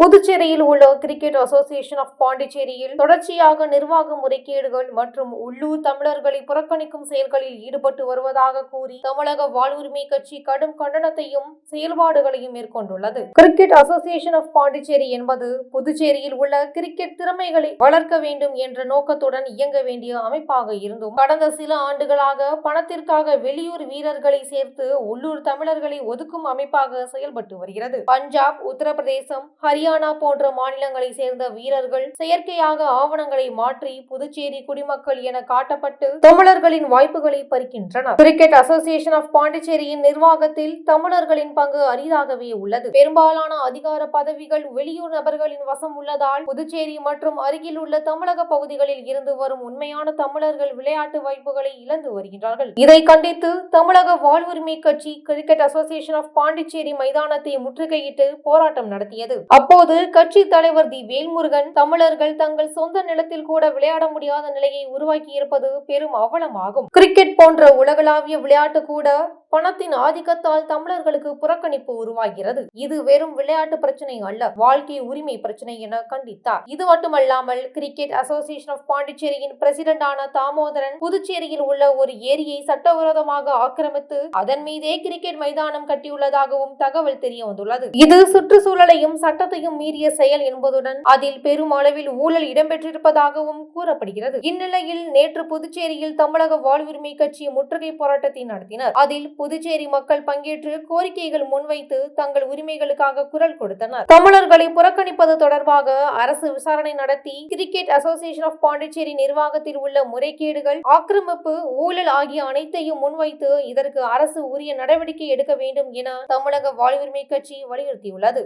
புதுச்சேரியில் உள்ள cricket association of பாண்டிச்சேரியில் தொடர்ச்சியாக நிர்வாக முறைகேடுகள் மற்றும் உள்ளூர் தமிழர்களை புறக்கணிக்கும் செயல்களில் ஈடுபட்டு வருவதாக கூறி தமிழக வாழ்வுரிமை கட்சி கடும் கண்டனத்தையும் செயல்பாடுகளையும் மேற்கொண்டுள்ளது. கிரிக்கெட் அசோசியேஷன் ஆஃப் பாண்டிச்சேரி என்பது புதுச்சேரியில் உள்ள கிரிக்கெட் திறமைகளை வளர்க்க வேண்டும் என்ற நோக்கத்துடன் இயங்க வேண்டிய அமைப்பாக இருந்தும் கடந்த சில ஆண்டுகளாக பணத்திற்காக வெளியூர் வீரர்களை சேர்த்து உள்ளூர் தமிழர்களை ஒதுக்கும் அமைப்பாக செயல்பட்டு வருகிறது. பஞ்சாப், உத்தரப்பிரதேசம், ஹரியானா போன்ற மாநிலங்களை சேர்ந்த வீரர்கள் செயற்கையாக ஆவணங்களை மாற்றி புதுச்சேரி குடிமக்கள் என காட்டப்பட்டு தமிழர்களின் வாய்ப்புகளை பறிக்கின்றனர். கிரிக்கெட் அசோசியேஷன் ஆஃப் பாண்டிச்சேரியின் நிர்வாகத்தில் தமிழர்களின் பங்கு அரிதாகவே உள்ளது. பெரும்பாலான அதிகார பதவிகள் வெளியூர் நபர்களின் வசம் உள்ளதால் புதுச்சேரி மற்றும் அருகில் உள்ள தமிழக பகுதிகளில் இருந்து வரும் உண்மையான தமிழர்கள் விளையாட்டு வாய்ப்புகளை இழந்து வருகின்றார்கள். இதை கண்டித்து தமிழக வாழ்வுரிமை கட்சி கிரிக்கெட் அசோசியேஷன் ஆஃப் பாண்டிச்சேரி மைதானத்தை முற்றுகையிட்டு போராட்டம் நடத்தியது. அப்போது கட்சி தலைவர் தி வேல்முருகன் தமிழர்கள் தங்கள் சொந்த நிலத்தில் கூட விளையாட முடியாத நிலையை உருவாக்கி இருப்பது பெரும் அவலமாகும். கிரிக்கெட் போன்ற உலகளாவிய விளையாட்டு கூட பணத்தின் ஆதிக்கத்தால் தமிழர்களுக்கு புறக்கணிப்பு உருவாகிறது. இது வெறும் விளையாட்டு பிரச்சனை அல்ல, வாழ்க்கை உரிமை பிரச்சனை என கண்டித்தார். இது மட்டுமல்லாமல் கிரிக்கெட் அசோசியேஷன் ஆஃப் பாண்டிச்சேரியின் பிரசிடென்டான தாமோதரன் புதுச்சேரியில் உள்ள ஒரு ஏரியை சட்டவிரோதமாக ஆக்கிரமித்து அதன் மீதே கிரிக்கெட் மைதானம் கட்டியுள்ளதாகவும் தகவல் தெரிய வந்துள்ளது. இது சுற்றுச்சூழலையும் சட்டத்தையும் மீறிய செயல் என்பதுடன் அதில் பெரும் அளவில் ஊழல் இடம்பெற்றிருப்பதாகவும் கூறப்படுகிறது. இந்நிலையில் நேற்று புதுச்சேரியில் தமிழக வாழ்வுரிமை கட்சி முற்றுகை போராட்டத்தை நடத்தினர். அதில் புதுச்சேரி மக்கள் பங்கேற்று கோரிக்கைகள் முன்வைத்து தங்கள் உரிமைகளுக்காக குரல் கொடுத்தனர். தமிழர்களை புறக்கணிப்பது தொடர்பாக அரசு விசாரணை நடத்தி கிரிக்கெட் அசோசியேஷன் ஆஃப் பாண்டிச்சேரி நிர்வாகத்தில் உள்ள முறைகேடுகள், ஆக்கிரமிப்பு, ஊழல் ஆகிய அனைத்தையும் முன்வைத்து இதற்கு அரசு உரிய நடவடிக்கை எடுக்க வேண்டும் என தமிழக வாழ்வுரிமை கட்சி வலியுறுத்தியுள்ளது.